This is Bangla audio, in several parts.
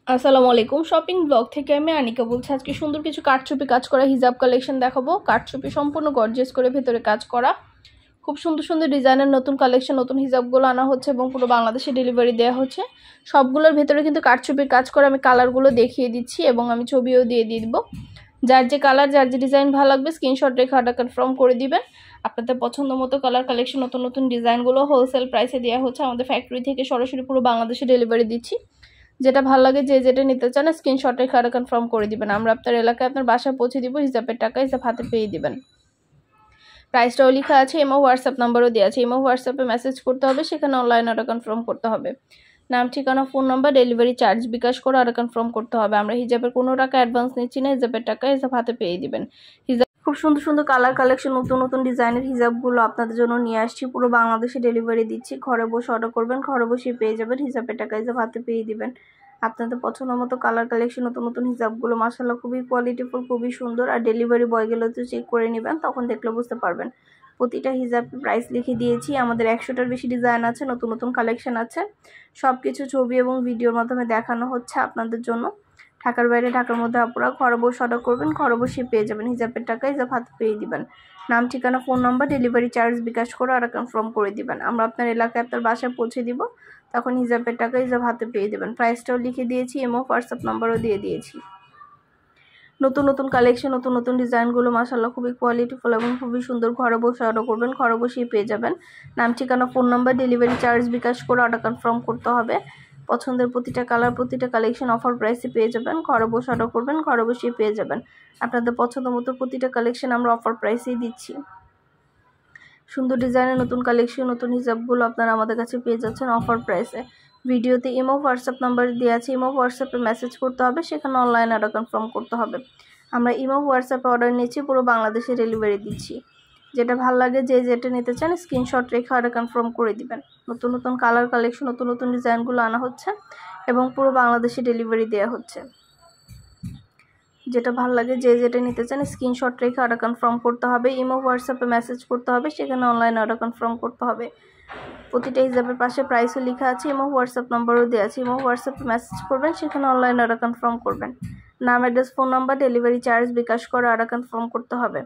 আসসালামু আলাইকুম শপিং ব্লগ থেকে আমি আনিকা বলছি। আজকে সুন্দর কিছু কাটচুপি কাজ করা হিজাব কালেকশন দেখাবো। কাটচুপি সম্পূর্ণ গর্জিয়াস করে ভেতরে কাজ করা, খুব সুন্দর সুন্দর ডিজাইনের নতুন কালেকশন, নতুন হিজাবগুলো আনা হচ্ছে এবং পুরো বাংলাদেশে ডেলিভারি দেওয়া হচ্ছে। সবগুলোর ভেতরে কিন্তু কাটচুপির কাজ করা, আমি কালারগুলো দেখিয়ে দিচ্ছি এবং আমি ছবিও দিয়ে দিব। যার যে কালার, যার যে ডিজাইন ভালো লাগবে স্ক্রিনশট রেখে অর্ডার কনফার্ম করে দিবেন। আপনাদের পছন্দ মতো কালার কালেকশন, নতুন নতুন ডিজাইনগুলো হোলসেল প্রাইসে দেওয়া হচ্ছে। আমাদের ফ্যাক্টরি থেকে সরাসরি পুরো বাংলাদেশে ডেলিভারি দিচ্ছি। যেটা ভালো লাগে, যে যেটা নিতে চান স্ক্রিনশট রেখে অর্ডার কনফার্ম করে দিবেন। আমরা আপনার এলাকায় আপনার বাসায় পৌঁছে দিব। হিসাবের টাকা হিসাব হাতে পেয়ে দিবেন। প্রাইসটাও লেখা আছে, ইমো হোয়াটসঅ্যাপ নাম্বারও দেওয়া আছে। ইমো হোয়াটসঅ্যাপে মেসেজ করতে হবে, সেখানে অনলাইন অর্ডার কনফার্ম করতে হবে। নাম, ঠিকানা, phone number, delivery charge bKash করে অর্ডার কনফার্ম করতে হবে। আমরা হিজাবের কোনো টাকা অ্যাডভান্স নিচ্ছি না, হিজাবের টাকা হিসাব হাতে পেয়ে দিবেন। হিজাব খুব সুন্দর সুন্দর কালার কালেকশন, নতুন নতুন ডিজাইনের হিজাবগুলো আপনাদের জন্য নিয়ে আসছি। পুরো বাংলাদেশে ডেলিভারি দিচ্ছি। ঘরে বসে অর্ডার করবেন, ঘরে বসে পেয়ে যাবেন। হিসাবের টাকা হিসাব হাতে পেয়ে দিবেন। আপনাদের পছন্দ মতো কালার কালেকশন, নতুন নতুন হিজাবগুলো মাশাআল্লাহ খুবই কোয়ালিটিফুল, খুবই সুন্দর। আর ডেলিভারি বয় গেলে তো চেক করে নেবেন, তখন দেখলে বুঝতে পারবেন। প্রতিটা হিজাব প্রাইস লিখে দিয়েছি। আমাদের 100টার বেশি ডিজাইন আছে, নতুন নতুন কালেকশন আছে। সব কিছু ছবি এবং ভিডিওর মাধ্যমে দেখানো হচ্ছে আপনাদের জন্য। ঢাকার বাইরে, ঢাকার মধ্যে আপনারা ঘরে বসে অর্ডার করবেন, ঘরে বসে পেয়ে যাবেন। হিজাবের টাকা হিজাব হাতে পেয়ে দিবেন। নাম, ঠিকানা, phone number, delivery charge bKash করে অর্ডার কনফার্ম করে দিবেন। আমরা আপনার এলাকায় আপনার বাসায় পৌঁছে দিব, তখন হিজাবের টাকা হিজাব হাতে পেয়ে দেবেন। প্রাইসটাও লিখে দিয়েছি, ইমো হোয়াটসঅ্যাপ নাম্বারও দিয়ে দিয়েছি। নতুন নতুন কালেকশন, নতুন নতুন ডিজাইনগুলো মাশাআল্লাহ খুবই কোয়ালিটিফুল এবং খুবই সুন্দর। ঘরে বসে অর্ডার করবেন, ঘরে বসেই পেয়ে যাবেন। নাম, ঠিকানা, phone number, delivery charge bKash করে অর্ডার কনফার্ম করতে হবে। পছন্দের প্রতিটা কালার, প্রতিটা কালেকশন অফার প্রাইসে পেয়ে যাবেন। ঘরে বসে অর্ডার করবেন, ঘরে বসেই পেয়ে যাবেন। আপনাদের পছন্দ মতো প্রতিটা কালেকশন আমরা অফার প্রাইসেই দিচ্ছি। সুন্দর ডিজাইনের নতুন কালেকশন, নতুন হিজাবগুলো আপনারা আমাদের কাছে পেয়ে যাচ্ছেন অফার প্রাইসে। ভিডিওতে ইমো হোয়াটসঅ্যাপ নাম্বার দেওয়া আছে, ইমো হোয়াটসঅ্যাপে মেসেজ করতে হবে, সেখানে অনলাইন অর্ডার কনফার্ম করতে হবে। আমরা ইমো হোয়াটসঅ্যাপে অর্ডার নিচ্ছি, পুরো বাংলাদেশে ডেলিভারি দিচ্ছি। যেটা ভালো লাগে, যে যেটা নিতে চান স্ক্রিনশট রেখে অর্ডার কনফার্ম করে দিবেন। নতুন নতুন কালার কালেকশন, নতুন নতুন ডিজাইনগুলো আনা হচ্ছে এবং পুরো বাংলাদেশে ডেলিভারি দেওয়া হচ্ছে। যেটা ভালো লাগে, যে যেটা নিতে চান স্ক্রিনশট রেখে অর্ডার কনফার্ম করতে হবে। ইমো হোয়াটসঅ্যাপে মেসেজ করতে হবে, সেখানে অনলাইন অর্ডার কনফার্ম করতে হবে। প্রতিটা হিজাবের পাশে প্রাইসও লেখা আছে, ইমো হোয়াটসঅ্যাপ নাম্বারও দেওয়া আছে। ইমো হোয়াটসঅ্যাপে মেসেজ করবেন, সেখানে অনলাইন অর্ডার কনফার্ম করবেন। নাম, address, phone number, delivery charge bKash করে অর্ডার কনফার্ম করতে হবে।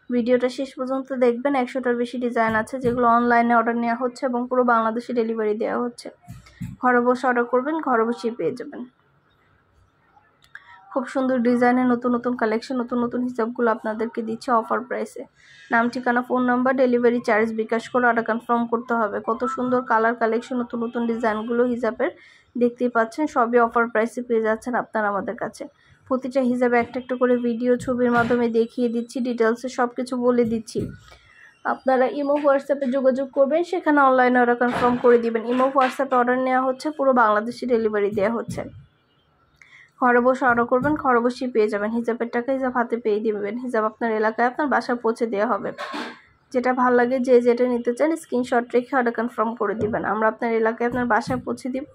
ভিডিওটা শেষ পর্যন্ত দেখবেন। 100টার বেশি ডিজাইন আছে, যেগুলো অনলাইনে অর্ডার নেওয়া হচ্ছে এবং পুরো বাংলাদেশে ডেলিভারি দেওয়া হচ্ছে। ঘরে বসে অর্ডার করবেন, ঘরে বসেই পেয়ে যাবেন। খুব সুন্দর ডিজাইনের নতুন নতুন কালেকশন, নতুন নতুন হিসাবগুলো আপনাদেরকে দিচ্ছে অফার প্রাইসে। নাম, ঠিকানা, phone number, delivery charge bKash করে অর্ডার কনফার্ম করতে হবে। কত সুন্দর কালার কালেকশন, নতুন নতুন ডিজাইনগুলো হিজাবের দেখতেই পাচ্ছেন, সবই অফার প্রাইসে পেয়ে যাচ্ছেন আপনারা আমাদের কাছে। প্রতিটা হিজাবে একটা একটা করে ভিডিও ছবির মাধ্যমে দেখিয়ে দিচ্ছি, ডিটেলসে সব কিছু বলে দিচ্ছি। আপনারা ইমো হোয়াটসঅ্যাপে যোগাযোগ করবেন, সেখানে অনলাইনে অর্ডার কনফার্ম করে দিবেন। ইমো হোয়াটসঅ্যাপে অর্ডার নেওয়া হচ্ছে, পুরো বাংলাদেশে ডেলিভারি দেওয়া হচ্ছে। ঘরে বসে অর্ডার করবেন, ঘরে বসেই পেয়ে যাবেন। হিজাবের টাকা হিজাব হাতে পেয়ে দিবেন। হিজাব আপনার এলাকায় আপনার বাসায় পৌঁছে দেওয়া হবে। যেটা ভালো লাগে, যে যেটা নিতে চান স্ক্রিনশট রেখে অর্ডার কনফার্ম করে দিবেন। আমরা আপনার এলাকায় আপনার বাসায় পৌঁছে দিব,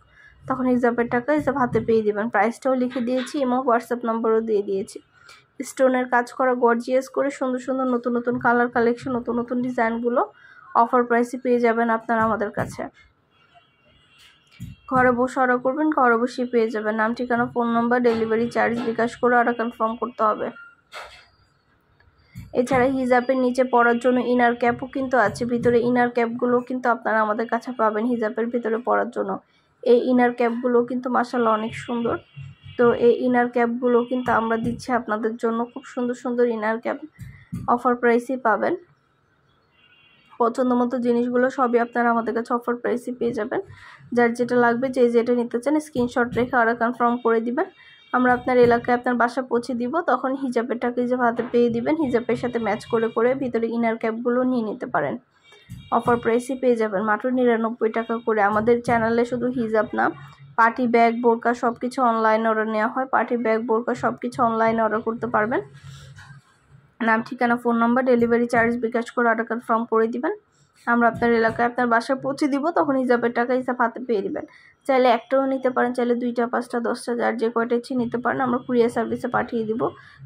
তখন হিজাবের টাকা হিজাব হাতে পেয়ে দিবেন। প্রাইসটাও লিখে দিয়েছি, এবং হোয়াটসঅ্যাপ নাম্বারও দিয়ে দিয়েছি। স্টোনের কাজ করা গর্জিয়াস করে সুন্দর সুন্দর নতুন নতুন কালার কালেকশন, নতুন নতুন ডিজাইনগুলো অফার প্রাইসে পেয়ে যাবেন আপনারা আমাদের কাছে। ঘরে বসে অর্ডার করবেন, ঘরে বসেই পেয়ে যাবেন। নাম, ঠিকানা, phone number, delivery charge bKash করে অর্ডার কনফার্ম করতে হবে। এছাড়া হিজাবের নিচে পরার জন্য ইনার ক্যাপও কিন্তু আছে। ভিতরে ইনার ক্যাপগুলো কিন্তু আপনারা আমাদের কাছে পাবেন হিজাবের ভিতরে পরার জন্য। এই ইনার ক্যাপগুলো কিন্তু মাশাআল্লাহ অনেক সুন্দর। তো এই ইনার ক্যাপগুলো কিন্তু আমরা দিচ্ছি আপনাদের জন্য। খুব সুন্দর সুন্দর ইনার ক্যাপ অফার প্রাইসেই পাবেন। পছন্দ মতো জিনিসগুলো সবই আপনারা আমাদের কাছে অফার প্রাইসে পেয়ে যাবেন। যার যেটা লাগবে, যে যেটা নিতে চান স্ক্রিনশট রেখে অর্ডার কনফার্ম করে দিবেন। আমরা আপনার এলাকায় আপনার বাসা পৌঁছে দিব, তখন হিজাবের টাকা হিজাব হাতে পেয়ে দিবেন। হিজাবের সাথে ম্যাচ করে করে ভিতরে ইনার ক্যাপগুলো নিয়ে নিতে পারেন। অফার প্রাইসে পেয়ে যাবেন মাত্র 99 টাকা করে। আমাদের চ্যানেলে শুধু হিজাব না, পার্টি ব্যাগ, বোরকা সব কিছু অনলাইনে অর্ডার নেওয়া হয়। পার্টি ব্যাগ, বোরকা সব কিছু অনলাইনে অর্ডার করতে পারবেন। নাম, ঠিকানা, phone number, delivery charge bKash করে অর্ডার কনফার্ম করে দিবেন। আমরা আপনার এলাকায় আপনার বাসায় পৌঁছে দিব, তখন হিজাবের টাকা হিসাব হাতে পেয়ে দিবেন। চাইলে একটাও নিতে পারেন, চাইলে 2টা, 5টা, 10টা, যার যে কয়টা ইচ্ছে নিতে পারেন। আমরা কুরিয়ার সার্ভিসে পাঠিয়ে দিব।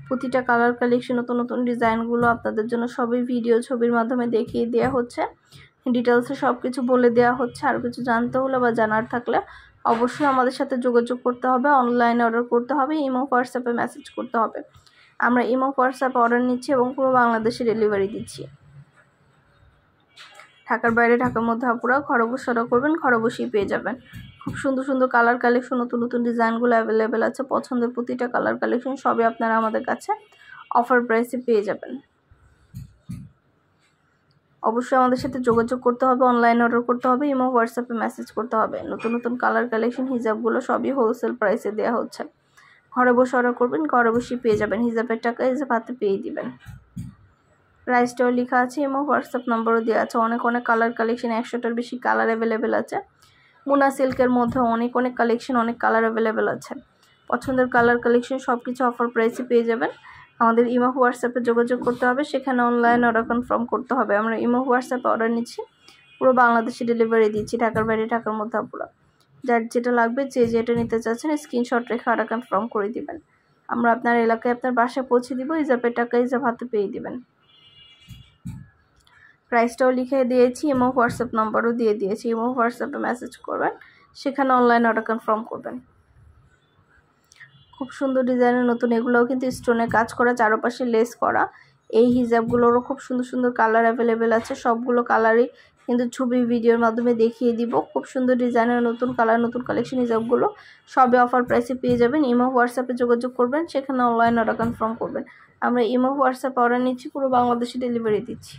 প্রতিটা কালার কালেকশন, নতুন নতুন ডিজাইনগুলো আপনাদের জন্য সবই ভিডিও ছবির মাধ্যমে দেখিয়ে দেওয়া হচ্ছে। ডিটেলসে সব কিছু বলে দেওয়া হচ্ছে। আর কিছু জানতে হলে বা জানার থাকলে অবশ্যই আমাদের সাথে যোগাযোগ করতে হবে, অনলাইনে অর্ডার করতে হবে, ইমো হোয়াটসঅ্যাপে মেসেজ করতে হবে। আমরা ইমো হোয়াটসঅ্যাপে অর্ডার নিচ্ছি এবং পুরো বাংলাদেশে ডেলিভারি দিচ্ছি। ঢাকার বাইরে, ঢাকার মধ্যে আপুরা ঘরে বসে অর্ডার করবেন, ঘরে বসেই পেয়ে যাবেন। খুব সুন্দর সুন্দর কালার কালেকশন, নতুন নতুন ডিজাইনগুলো অ্যাভেলেবেল আছে। পছন্দের প্রতিটা কালার কালেকশন সবই আপনারা আমাদের কাছে অফার প্রাইসে পেয়ে যাবেন। অবশ্যই আমাদের সাথে যোগাযোগ করতে হবে, অনলাইনে অর্ডার করতে হবে, ইমো হোয়াটসঅ্যাপে মেসেজ করতে হবে। নতুন নতুন কালার কালেকশন হিজাবগুলো সবই হোলসেল প্রাইসে দেওয়া হচ্ছে। ঘরে বসে অর্ডার করবেন, ঘরে বসেই পেয়ে যাবেন। হিজাবের টাকা হিজাব হাতে পেয়ে দিবেন। প্রাইসটাও লেখা আছে, ইমো হোয়াটসঅ্যাপ নাম্বারও দেওয়া আছে। অনেক অনেক কালার কালেকশন, 100টার বেশি কালার অ্যাভেলেবেল আছে। মুনা সিল্কের মধ্যে অনেক অনেক কালেকশন, অনেক কালার অ্যাভেলেবেল আছে। পছন্দের কালার কালেকশন সব কিছু অফার প্রাইসে পেয়ে যাবেন। আমাদের ইমো হোয়াটসঅ্যাপে যোগাযোগ করতে হবে, সেখানে অনলাইন অর্ডার কনফার্ম করতে হবে। আমরা ইমো হোয়াটসঅ্যাপে অর্ডার নিচ্ছি, পুরো বাংলাদেশে ডেলিভারি দিচ্ছি, ঢাকার বাইরে, ঢাকার মধ্যে আপুরা। যার যেটা লাগবে, যে যেটা নিতে চাচ্ছেন স্ক্রিনশট রেখে অর্ডার কনফার্ম করে দিবেন। আমরা আপনার এলাকায় আপনার বাসায় পৌঁছে দিব। হিজাবের টাকা হিজাব হাতে পেয়ে দিবেন। প্রাইসটাও লিখে দিয়েছি, ইমো হোয়াটসঅ্যাপ নাম্বারও দিয়ে দিয়েছি। ইমো হোয়াটসঅ্যাপে মেসেজ করবেন, সেখানে অনলাইন অর্ডার কনফার্ম করবেন। খুব সুন্দর ডিজাইনের নতুন, এগুলোও কিন্তু স্টোনে কাজ করা, চারপাশে লেস করা। এই হিজাবগুলোরও খুব সুন্দর সুন্দর কালার অ্যাভেলেবেল আছে। সবগুলো কালারই কিন্তু ছবি ভিডিওর মাধ্যমে দেখিয়ে দিব। খুব সুন্দর ডিজাইনের নতুন কালার, নতুন কালেকশন হিজাবগুলো সবে অফার প্রাইসে পেয়ে যাবেন। ইমো হোয়াটসঅ্যাপে যোগাযোগ করবেন, সেখানে অনলাইন অর্ডার কনফার্ম করবেন। আমরা ইমো হোয়াটসঅ্যাপে অর্ডার নিচ্ছি, পুরো বাংলাদেশে ডেলিভারি দিচ্ছি।